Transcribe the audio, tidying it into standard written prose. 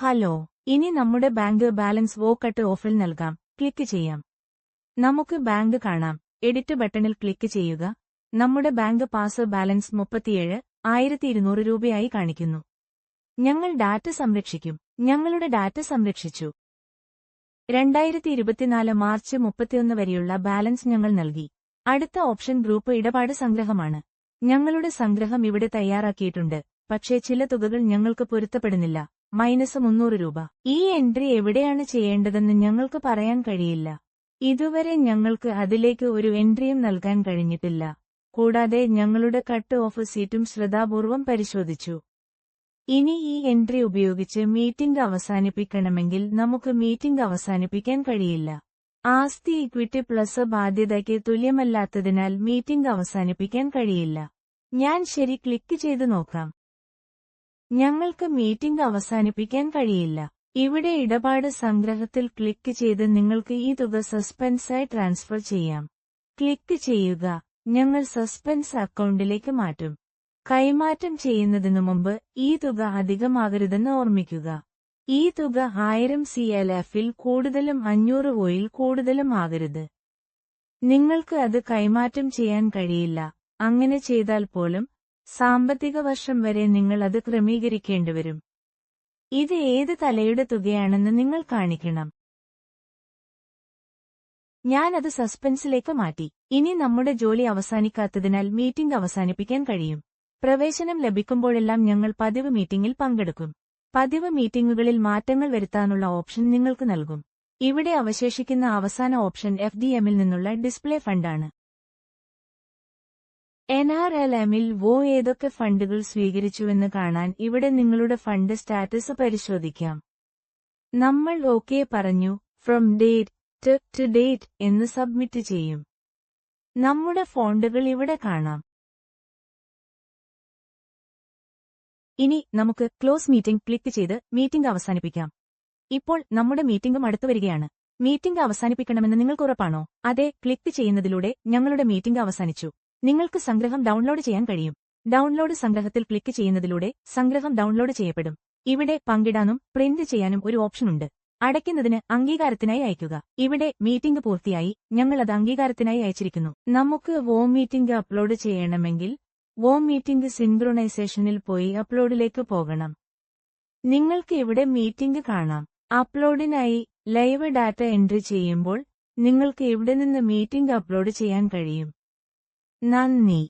Hello, ഇനി നമ്മുടെ bank balance വോക്കട്ട് ഓഫിൽ നൽകാം. ക്ലിക്ക് ചെയ്യാം. നമുക്ക് ബാങ്ക് കാണാം. എഡിറ്റ് ബട്ടണിൽ ക്ലിക്ക് ചെയ്യുക. നമ്മുടെ ബാങ്ക് പാസ് ബാലൻസ് 37,200 രൂപയായി കാണിക്കുന്നു. ഞങ്ങൾ ഡാറ്റ സംരക്ഷിക്കും. ഞങ്ങളുടെ ഡാറ്റ സംരക്ഷിച്ചു. 2024 മാർച്ച് 31 വരെയുള്ള ബാലൻസ് ഞങ്ങൾ നൽകി. അടുത്ത ഓപ്ഷൻ ഗ്രൂപ്പ് ഇടപാട് സംഗ്രഹമാണ്. ഞങ്ങളുടെ സംഗ്രഹം ഇവിടെ തയ്യാറാക്കിയിട്ടുണ്ട്, പക്ഷേ ചില തുകകൾ ഞങ്ങൾക്ക് പൊരുത്തപ്പെടുന്നില്ല. -300 രൂപ. ഈ എൻട്രി എവിടെയാണ് ചെയ്യേണ്ടതെന്ന് ഞങ്ങൾക്ക് പറയാൻ കഴിയില്ല. ഇതുവരെ ഞങ്ങൾക്ക് അതിലേക്ക് ഒരു എൻട്രിയും നൽകാൻ കഴിഞ്ഞിട്ടില്ല. കൂടാതെ ഞങ്ങളുടെ കട്ട് ഓഫ് സീറ്റും ശ്രദ്ധാപൂർവം പരിശോധിച്ചു. ഇനി ഈ എൻട്രി ഉപയോഗിച്ച് മീറ്റിംഗ് അവസാനിപ്പിക്കണമെങ്കിൽ നമുക്ക് മീറ്റിംഗ് അവസാനിപ്പിക്കാൻ കഴിയില്ല. ആസ്തി ഇക്വിറ്റി പ്ലസ് ബാധ്യതയ്ക്ക് തുല്യമല്ലാത്തതിനാൽ മീറ്റിംഗ് അവസാനിപ്പിക്കാൻ കഴിയില്ല. ഞാൻ ശരി ക്ലിക്ക് ചെയ്ത് നോക്കാം. ഞങ്ങൾക്ക് മീറ്റിംഗ് അവസാനിപ്പിക്കാൻ കഴിയില്ല. ഇവിടെ ഇടപാട് സംഗ്രഹത്തിൽ ക്ലിക്ക് ചെയ്ത് നിങ്ങൾക്ക് ഈ തുക സസ്പെൻസായി ട്രാൻസ്ഫർ ചെയ്യാം. ക്ലിക്ക് ചെയ്യുക. ഞങ്ങൾ സസ്പെൻസ് അക്കൗണ്ടിലേക്ക് മാറ്റും. കൈമാറ്റം ചെയ്യുന്നതിനു മുമ്പ് ഈ തുക അധികമാകരുതെന്ന് ഓർമ്മിക്കുക. ഈ തുക 1000 CLF-ൽ കൂടുതലും 500 Oയിൽ കൂടുതലും ആകരുത്. നിങ്ങൾക്ക് അത് കൈമാറ്റം ചെയ്യാൻ കഴിയില്ല. അങ്ങനെ ചെയ്താൽ പോലും സാമ്പത്തിക വർഷം വരെ നിങ്ങൾ അത് ക്രമീകരിക്കേണ്ടിവരും. ഇത് ഏത് തലയുടെ തുകയാണെന്ന് നിങ്ങൾ കാണിക്കണം. ഞാൻ അത് സസ്പെൻസിലേക്ക് മാറ്റി. ഇനി നമ്മുടെ ജോലി അവസാനിക്കാത്തതിനാൽ മീറ്റിംഗ് അവസാനിപ്പിക്കാൻ കഴിയും. പ്രവേശനം ലഭിക്കുമ്പോഴെല്ലാം ഞങ്ങൾ പതിവ് മീറ്റിംഗിൽ പങ്കെടുക്കും. പതിവ് മീറ്റിംഗുകളിൽ മാറ്റങ്ങൾ വരുത്താനുള്ള ഓപ്ഷൻ നിങ്ങൾക്ക് നൽകും. ഇവിടെ അവശേഷിക്കുന്ന അവസാന ഓപ്ഷൻ FDM-ൽ നിന്നുള്ള ഡിസ്പ്ലേ ഫണ്ടാണ്. NRLM-ൽ ഏതൊക്കെ ഫണ്ടുകൾ സ്വീകരിച്ചുവെന്ന് കാണാൻ ഇവിടെ നിങ്ങളുടെ ഫണ്ട് സ്റ്റാറ്റസ് പരിശോധിക്കാം. നമ്മൾ ഓക്കെ പറഞ്ഞു, ഫ്രം ഡേറ്റ് ടു ഡേറ്റ് എന്ന് സബ്മിറ്റ് ചെയ്യും. നമ്മുടെ ഫണ്ടുകൾ ഇവിടെ കാണാം. ഇനി നമുക്ക് ക്ലോസ് മീറ്റിംഗ് ക്ലിക്ക് ചെയ്ത് മീറ്റിംഗ് അവസാനിപ്പിക്കാം. ഇപ്പോൾ നമ്മുടെ മീറ്റിംഗും അടുത്തുവരികയാണ്. മീറ്റിംഗ് അവസാനിപ്പിക്കണമെന്ന് നിങ്ങൾക്ക് ഉറപ്പാണോ? അതെ, ക്ലിക്ക് ചെയ്യുന്നതിലൂടെ ഞങ്ങളുടെ മീറ്റിംഗ് അവസാനിച്ചു. നിങ്ങൾക്ക് സംഗ്രഹം ഡൗൺലോഡ് ചെയ്യാൻ കഴിയും. ഡൗൺലോഡ് സംഗ്രഹത്തിൽ ക്ലിക്ക് ചെയ്യുന്നതിലൂടെ സംഗ്രഹം ഡൗൺലോഡ് ചെയ്യപ്പെടും. ഇവിടെ പങ്കിടാനും പ്രിന്റ് ചെയ്യാനും ഒരു ഓപ്ഷനുണ്ട്. അടയ്ക്കുന്നതിന് അംഗീകാരത്തിനായി അയയ്ക്കുക. ഇവിടെ മീറ്റിംഗ് പൂർത്തിയായി, ഞങ്ങൾ അത് അംഗീകാരത്തിനായി അയച്ചിരിക്കുന്നു. നമുക്ക് മീറ്റിംഗ് അപ്ലോഡ് ചെയ്യണമെങ്കിൽ മീറ്റിംഗ് സിൻക്രൊണൈസേഷനിൽ പോയി അപ്ലോഡിലേക്ക് പോകണം. നിങ്ങൾക്ക് ഇവിടെ മീറ്റിംഗ് കാണാം. അപ്ലോഡിനായി ലൈവ് ഡാറ്റ എൻട്രി ചെയ്യുമ്പോൾ നിങ്ങൾക്ക് ഇവിടെ നിന്ന് മീറ്റിംഗ് അപ്ലോഡ് ചെയ്യാൻ കഴിയും. നന്ദി.